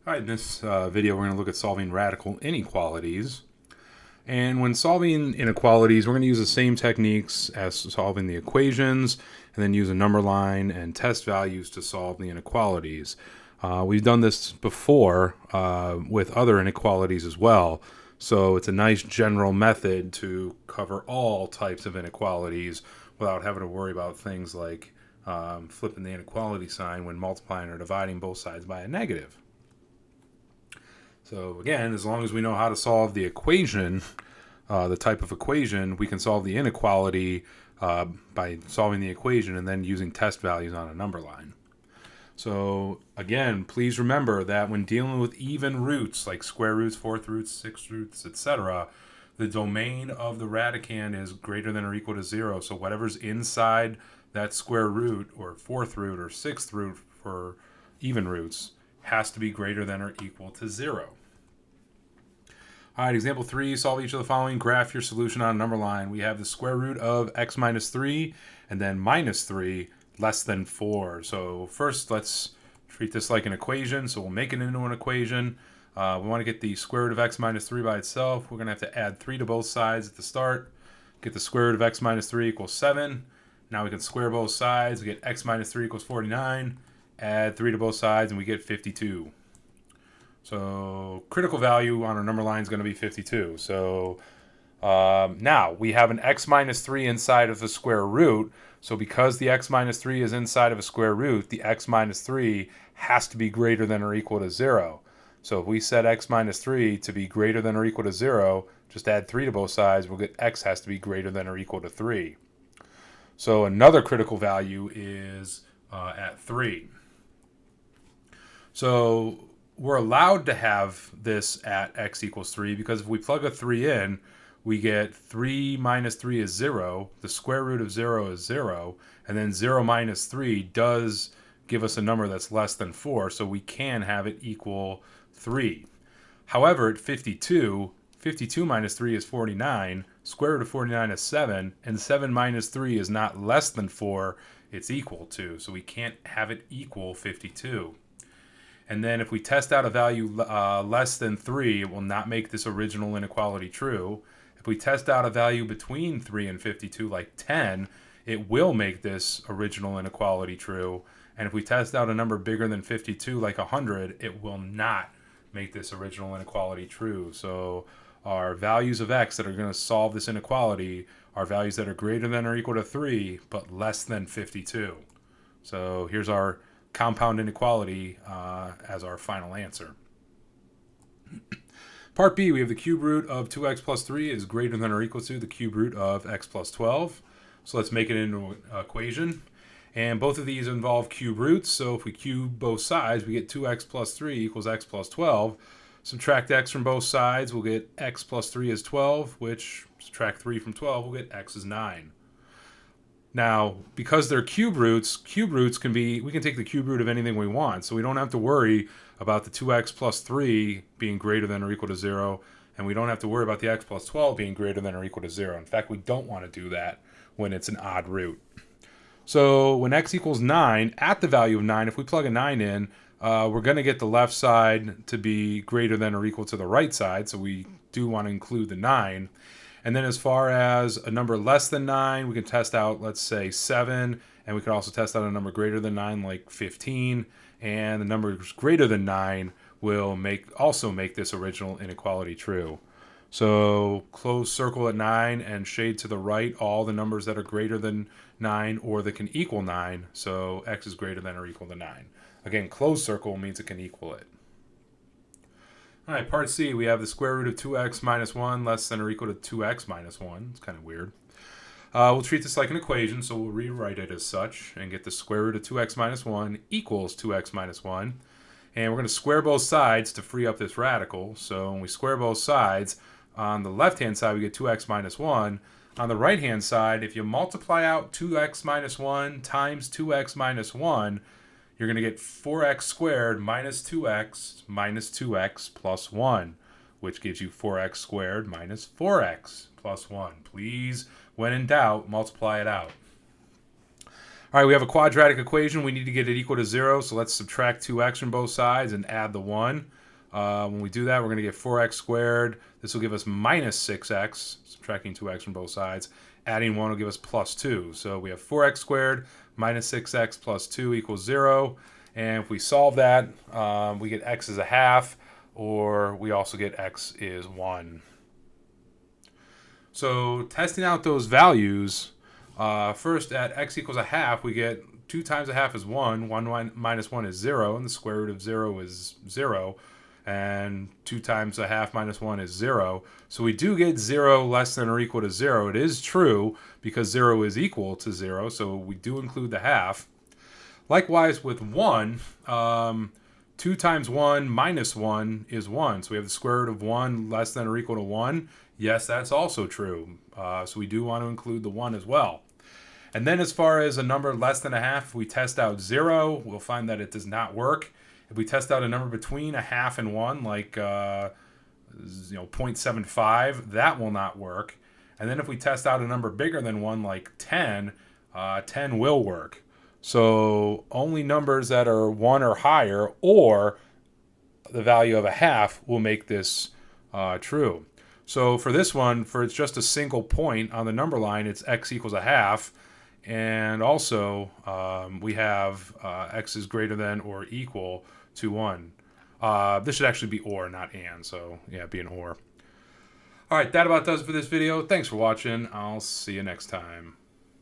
Hi, in this video we're going to look at solving radical inequalities. And when solving inequalities, we're going to use the same techniques as solving the equations, and then use a number line and test values to solve the inequalities. We've done this before with other inequalities as well, so it's a nice general method to cover all types of inequalities without having to worry about things like flipping the inequality sign when multiplying or dividing both sides by a negative. So again, as long as we know how to solve the equation, the type of equation, we can solve the inequality by solving the equation and then using test values on a number line. So again, please remember that when dealing with even roots, like square roots, fourth roots, sixth roots, etc., the domain of the radicand is greater than or equal to 0. So whatever's inside that square root or fourth root or sixth root for even roots has to be greater than or equal to 0. All right, example 3, solve each of the following. Graph your solution on a number line. We have the square root of x minus 3 and then minus 3 less than 4. So first, let's treat this like an equation. So we'll make it into an equation. We want to get the square root of x minus 3 by itself. We're going to have to add 3 to both sides at the start. Get the square root of x minus 3 equals 7. Now we can square both sides. We get x minus 3 equals 49. Add 3 to both sides, and we get 52. So critical value on our number line is going to be 52. So now we have an x minus 3 inside of the square root. So because the x minus 3 is inside of a square root, the x minus 3 has to be greater than or equal to 0. So if we set x minus 3 to be greater than or equal to 0, just add 3 to both sides, we'll get x has to be greater than or equal to 3. So another critical value is at 3. So we're allowed to have this at x equals 3 because if we plug a 3 in, we get 3 minus 3 is 0, the square root of 0 is 0, and then 0 minus 3 does give us a number that's less than 4, so we can have it equal 3. However, at 52, 52 minus 3 is 49, square root of 49 is 7, and 7 minus 3 is not less than 4, it's equal to, so we can't have it equal 52. And then if we test out a value less than 3, it will not make this original inequality true. If we test out a value between 3 and 52, like 10, it will make this original inequality true. And if we test out a number bigger than 52, like 100, it will not make this original inequality true. So our values of x that are going to solve this inequality are values that are greater than or equal to 3, but less than 52. So here's our compound inequality as our final answer. Part B, we have the cube root of 2x plus 3 is greater than or equal to the cube root of x plus 12. So let's make it into an equation. And both of these involve cube roots. So if we cube both sides, we get 2x plus 3 equals x plus 12. Subtract x from both sides, we'll get x plus 3 is 12, which subtract 3 from 12, we'll get x is 9. Now, because they're cube roots can be, we can take the cube root of anything we want. So we don't have to worry about the 2x plus 3 being greater than or equal to 0. And we don't have to worry about the x plus 12 being greater than or equal to 0. In fact, we don't want to do that when it's an odd root. So when x equals 9, at the value of 9, if we plug a 9 in, we're going to get the left side to be greater than or equal to the right side. So we do want to include the 9. And then as far as a number less than 9, we can test out, let's say, 7. And we can also test out a number greater than 9, like 15. And the numbers greater than 9 will also make this original inequality true. So close circle at 9 and shade to the right all the numbers that are greater than 9 or that can equal 9. So x is greater than or equal to 9. Again, closed circle means it can equal it. All right, part C, we have the square root of 2x minus 1 less than or equal to 2x minus 1. It's kind of weird. We'll treat this like an equation, so we'll rewrite it as such and get the square root of 2x minus 1 equals 2x minus 1. And we're going to square both sides to free up this radical. So when we square both sides, on the left-hand side, we get 2x minus 1. On the right-hand side, if you multiply out 2x minus 1 times 2x minus 1, you're going to get 4x squared minus 2x plus 1, which gives you 4x squared minus 4x plus 1. Please, when in doubt, multiply it out. All right, we have a quadratic equation. We need to get it equal to 0, so let's subtract 2x from both sides and add the 1. When we do that, we're going to get 4x squared. This will give us minus 6x, subtracting 2x from both sides. Adding 1 will give us plus 2. So we have 4x squared minus 6x plus 2 equals 0. And if we solve that, we get x is a half, or we also get x is 1. So testing out those values, first at x equals a half, we get 2 times a half is 1, 1 minus 1 is 0, and the square root of 0 is 0, and 2 times a half minus 1 is 0. So we do get 0 less than or equal to 0. It is true because 0 is equal to 0, so we do include the half. Likewise with 1, 2 times 1 minus 1 is 1. So we have the square root of 1 less than or equal to 1. Yes, that's also true. So we do want to include the 1 as well. And then as far as a number less than a half, if we test out 0, we'll find that it does not work. If we test out a number between a half and 1, like 0.75, that will not work. And then if we test out a number bigger than 1, like 10, 10 will work. So only numbers that are 1 or higher, or the value of a half, will make this true. So for this one, for it's just a single point on the number line, it's x equals a half. And also, we have x is greater than or equal to 1. This should actually be or, not and. So, yeah, be an or. All right, that about does it for this video. Thanks for watching. I'll see you next time.